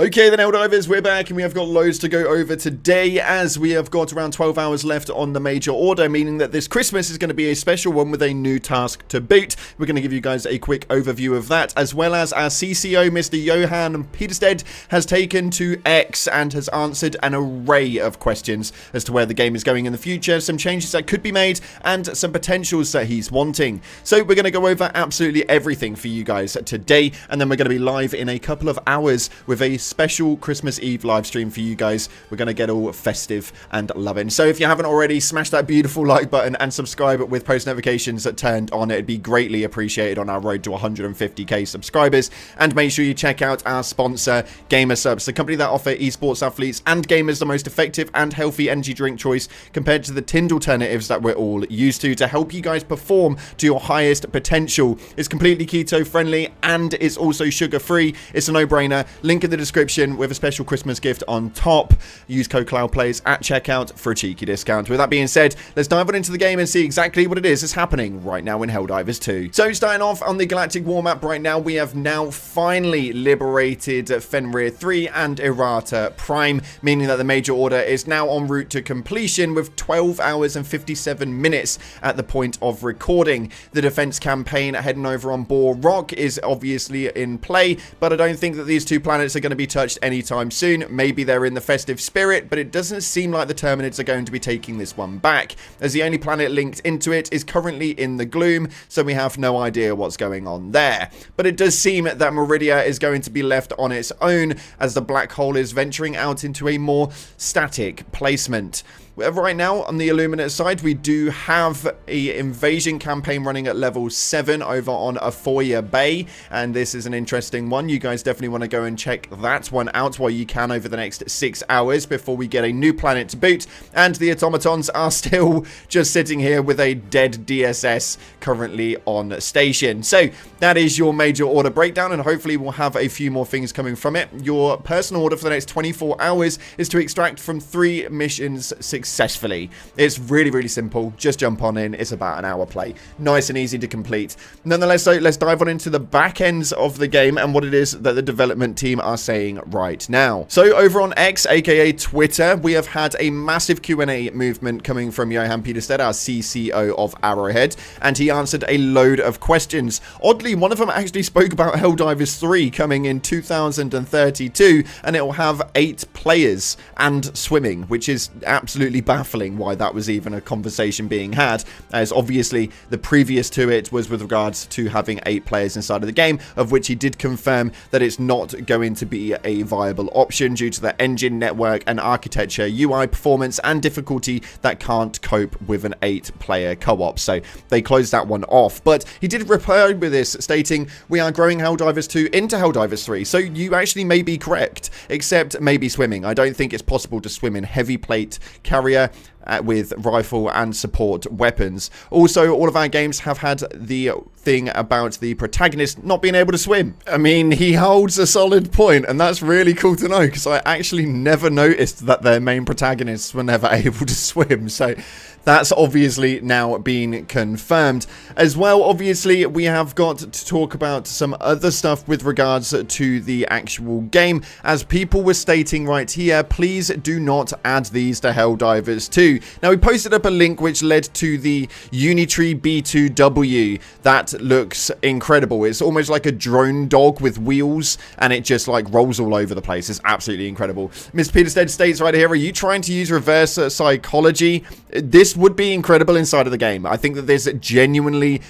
Okay then, Helldivers, we're back and we have got loads to go over today, as we have got around 12 hours left on the major order, meaning that this Christmas is going to be a special one with a new task to boot. We're going to give you guys a quick overview of that, as well as our CCO, Mr. Johan Peterstedt, has taken to X and has answered an array of questions as to where the game is going in the future, some changes that could be made, and some potentials that he's wanting. So we're going to go over absolutely everything for you guys today, and then we're going to be live in a couple of hours with a special Christmas Eve live stream for you guys. We're going to get all festive and loving. So if you haven't already, smash that beautiful like button and subscribe with post notifications turned on. It'd be greatly appreciated on our road to 150k subscribers. And make sure you check out our sponsor, GamerSupps, the company that offer esports athletes and gamers the most effective and healthy energy drink choice compared to the tinned alternatives that we're all used to help you guys perform to your highest potential. It's completely keto friendly and it's also sugar free. It's a no-brainer. Link in the description with a special Christmas gift on top. Use code CloudPlays at checkout for a cheeky discount. With that being said, let's dive on into the game and see exactly what it is that's happening right now in Helldivers 2. So starting off on the Galactic War map right now, we have now finally liberated Fenrir 3 and Errata Prime, meaning that the major order is now en route to completion with 12 hours and 57 minutes at the point of recording. The defense campaign heading over on Boar Rock is obviously in play, but I don't think that these two planets are going to be touched anytime soon. Maybe they're in the festive spirit, but it doesn't seem like the Terminids are going to be taking this one back, as the only planet linked into it is currently in the gloom, so we have no idea what's going on there. But it does seem that Meridia is going to be left on its own, as the black hole is venturing out into a more static placement. Right now, on the Illuminate side, we do have an invasion campaign running at level 7 over on Aphoria Bay, and this is an interesting one. You guys definitely want to go and check that one out while you can over the next 6 hours before we get a new planet to boot, and the automatons are still just sitting here with a dead DSS currently on station. So that is your major order breakdown, and hopefully we'll have a few more things coming from it. Your personal order for the next 24 hours is to extract from 3 missions successfully. It's really simple. Just jump on in. It's about an hour play. Nice and easy to complete. Nonetheless, so let's dive on into the back ends of the game and what it is that the development team are saying right now. So over on X, aka Twitter, we have had a massive Q&A movement coming from Johan Peterstedt, our CCO of Arrowhead, and he answered a load of questions. Oddly, one of them actually spoke about Helldivers 3 coming in 2032, and it will have 8 players and swimming, which is absolutely baffling why that was even a conversation being had, as obviously the previous to it was with regards to having 8 players inside of the game, of which he did confirm that it's not going to be a viable option due to the engine, network and architecture, UI performance and difficulty that can't cope with an 8-player co-op. So they closed that one off, but he did reply with this stating, "We are growing Helldivers 2 into Helldivers 3, so you actually may be correct, except maybe swimming. I don't think it's possible to swim in heavy plate carrier with rifle and support weapons. Also, all of our games have had the thing about the protagonist not being able to swim." I mean, he holds a solid point, and that's really cool to know, because I actually never noticed that their main protagonists were never able to swim. So that's obviously now been confirmed. As well, obviously, we have got to talk about some other stuff with regards to the actual game. As people were stating right here, please do not add these to Helldivers 2. Now, we posted up a link which led to the Unitree B2W. That looks incredible. It's almost like a drone dog with wheels, and it just like rolls all over the place. It's absolutely incredible. Ms. Peterstedt states right here, are you trying to use reverse psychology? This would be incredible inside of the game. I think that this genuinely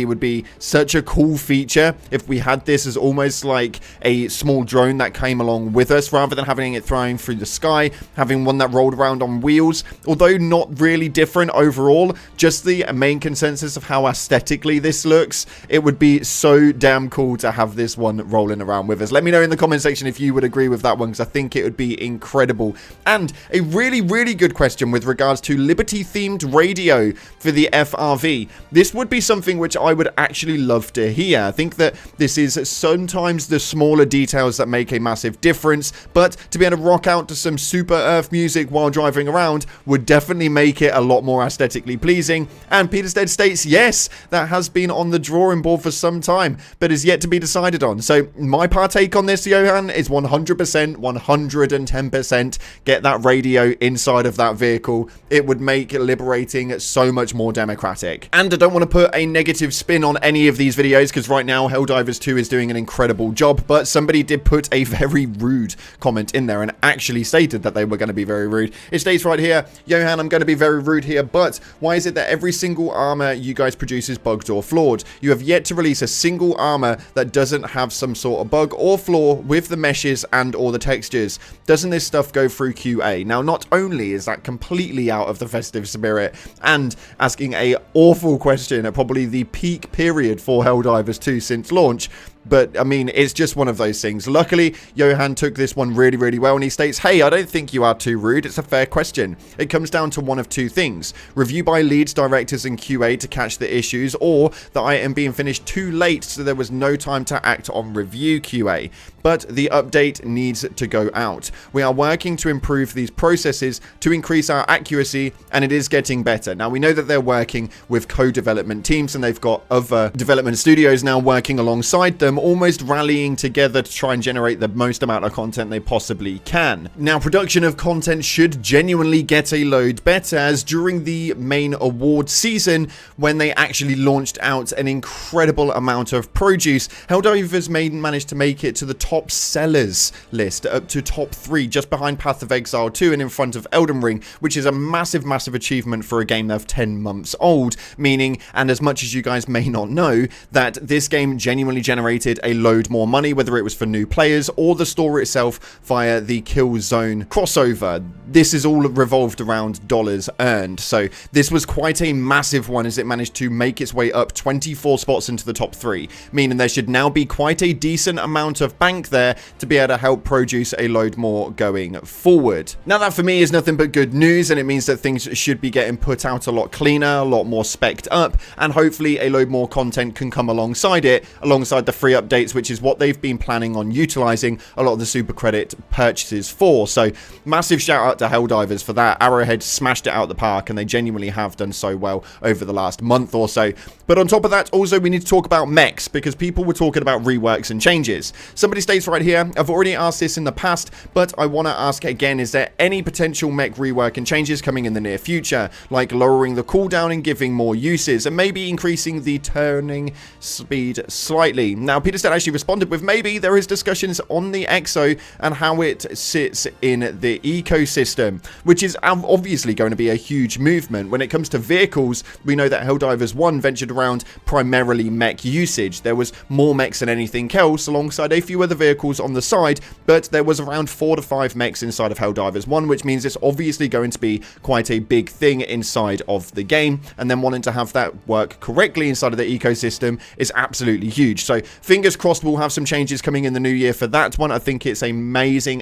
would be such a cool feature if we had this as almost like a small drone that came along with us, rather than having it flying through the sky, having one that rolled around on wheels. Although not really different overall, just the main consensus of how aesthetically this looks, it would be so damn cool to have this one rolling around with us. Let me know in the comment section if you would agree with that one, because I think it would be incredible. And a really good question with regards to Liberty themed radio for the FRV. This would be something which I would actually love to hear. I think that this is sometimes the smaller details that make a massive difference, but to be able to rock out to some Super Earth music while driving around would definitely make it a lot more aesthetically pleasing. And Peterstead states, yes, that has been on the drawing board for some time, but is yet to be decided on. So my partake on this, Johan, is 100%, 110% get that radio inside of that vehicle. It would make liberating so much more democratic. And I don't want to put a negative spin on any of these videos, because right now Helldivers 2 is doing an incredible job, but somebody did put a very rude comment in there and actually stated that they were going to be very rude. It states right here, Johan, I'm going to be very rude here, but why is it that every single armor you guys produce is bugged or flawed? You have yet to release a single armor that doesn't have some sort of bug or flaw with the meshes and or the textures. Doesn't this stuff go through QA? Now, not only is that completely out of the festive spirit and asking a awful question at probably the peak period for Helldivers 2 since launch, but, I mean, it's just one of those things. Luckily, Johan took this one really, really well, and he states, hey, I don't think you are too rude. It's a fair question. It comes down to one of two things. Review by leads, directors, and QA to catch the issues, or the item being finished too late, so there was no time to act on review QA. But the update needs to go out. We are working to improve these processes to increase our accuracy, and it is getting better. Now, we know that they're working with co-development teams, and they've got other development studios now working alongside them, almost rallying together to try and generate the most amount of content they possibly can. Now, production of content should genuinely get a load better, as during the main award season, when they actually launched out an incredible amount of produce, Helldivers managed to make it to the top sellers list, up to top 3, just behind Path of Exile 2 and in front of Elden Ring, which is a massive, massive achievement for a game that's 10 months old, meaning, and as much as you guys may not know, that this game genuinely generated a load more money, whether it was for new players or the store itself via the Killzone crossover. This is all revolved around dollars earned, so this was quite a massive one, as it managed to make its way up 24 spots into the top 3, meaning there should now be quite a decent amount of bank there to be able to help produce a load more going forward. Now, that for me is nothing but good news, and it means that things should be getting put out a lot cleaner, a lot more specced up, and hopefully a load more content can come alongside it, alongside the free updates, which is what they've been planning on utilizing a lot of the super credit purchases for. So massive shout out to Helldivers for that. Arrowhead smashed it out the park, and they genuinely have done so well over the last month or so. But on top of that, also we need to talk about mechs, because people were talking about reworks and changes. Somebody states right here, I've already asked this in the past, but I want to ask again, is there any potential mech rework and changes coming in the near future, like lowering the cooldown and giving more uses, and maybe increasing the turning speed slightly? Now, Peterstead actually responded with, maybe there is discussions on the EXO and how it sits in the ecosystem, which is obviously going to be a huge movement. When it comes to vehicles, we know that Helldivers 1 ventured around primarily mech usage. There was more mechs than anything else, alongside a few other vehicles on the side, but there was around 4 to 5 mechs inside of Helldivers 1, which means it's obviously going to be quite a big thing inside of the game, and then wanting to have that work correctly inside of the ecosystem is absolutely huge. So fingers crossed we'll have some changes coming in the new year for that one. I think it's an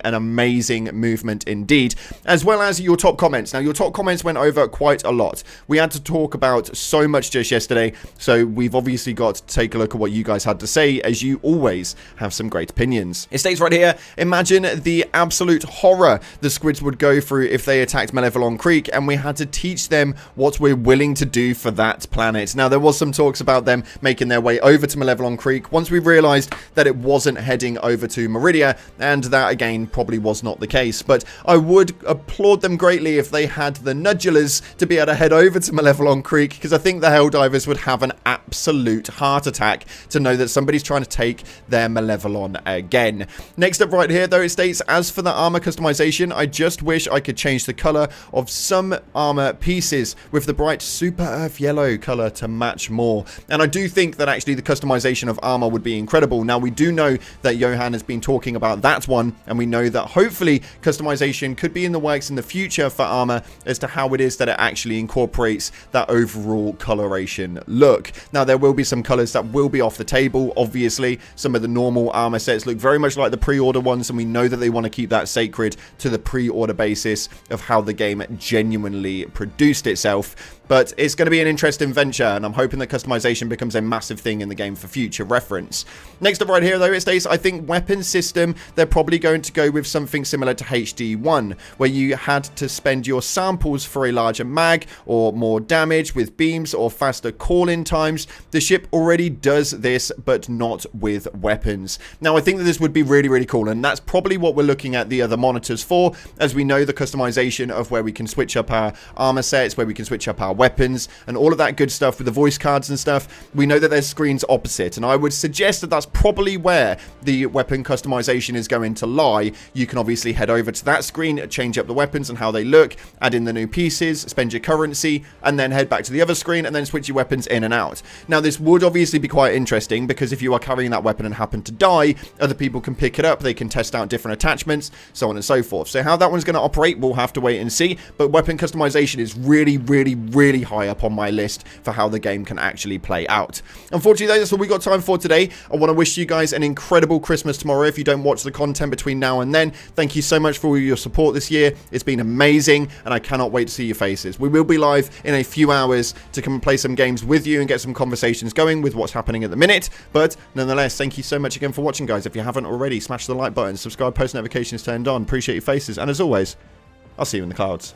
amazing movement indeed, as well as your top comments. Now, your top comments went over quite a lot. We had to talk about so much just yesterday, so we've obviously got to take a look at what you guys had to say, as you always have some great opinions. It states right here, imagine the absolute horror the squids would go through if they attacked Malevelon Creek, and we had to teach them what we're willing to do for that planet. Now, there was some talks about them making their way over to Malevelon Creek once we realized that it wasn't heading over to Meridia, and that again probably was not the case. But I would applaud them greatly if they had the nudulars to be able to head over to Malevelon Creek, because I think the Helldivers would have an absolute heart attack to know that somebody's trying to take their Malevelon again. Next up right here, though, it states, as for the armor customization, I just wish I could change the color of some armor pieces with the bright super earth yellow color to match more. And I do think that actually the customization of armor would be incredible. Now, we do know that Johan has been talking about that one, and we know that hopefully customization could be in the works in the future for armor as to how it is that it actually incorporates that overall coloration look. Now, there will be some colors that will be off the table. Obviously, some of the normal armor sets look very much like the pre-order ones, and we know that they want to keep that sacred to the pre-order basis of how the game genuinely produced itself. But it's going to be an interesting venture, and I'm hoping that customization becomes a massive thing in the game for future reference. Next up right here, though, it states, I think weapon system, they're probably going to go with something similar to HD1, where you had to spend your samples for a larger mag, or more damage with beams, or faster call-in times. The ship already does this, but not with weapons. Now, I think that this would be really, really cool, and that's probably what we're looking at the other monitors for, as we know the customization of where we can switch up our armor sets, where we can switch up our weapons, and all of that good stuff with the voice cards and stuff. We know that there's screens opposite, and I would suggest that that's probably where the weapon customization is going to lie. You can obviously head over to that screen, change up the weapons and how they look, add in the new pieces, spend your currency, and then head back to the other screen and then switch your weapons in and out. Now, this would obviously be quite interesting, because if you are carrying that weapon and happen to die, other people can pick it up, they can test out different attachments, so on and so forth. So how that one's going to operate, we'll have to wait and see, but weapon customization is really, really, really high up on my list for how the game can actually play out. Unfortunately, that's all we got time for today. I want to wish you guys an incredible Christmas tomorrow if you don't watch the content between now and then. Thank you so much for all your support this year. It's been amazing, and I cannot wait to see your faces. We will be live in a few hours to come and play some games with you and get some conversations going with what's happening at the minute, but nonetheless, thank you so much again for watching, guys. If you haven't already, smash the like button, subscribe, post notifications turned on. Appreciate your faces, and as always, I'll see you in the clouds.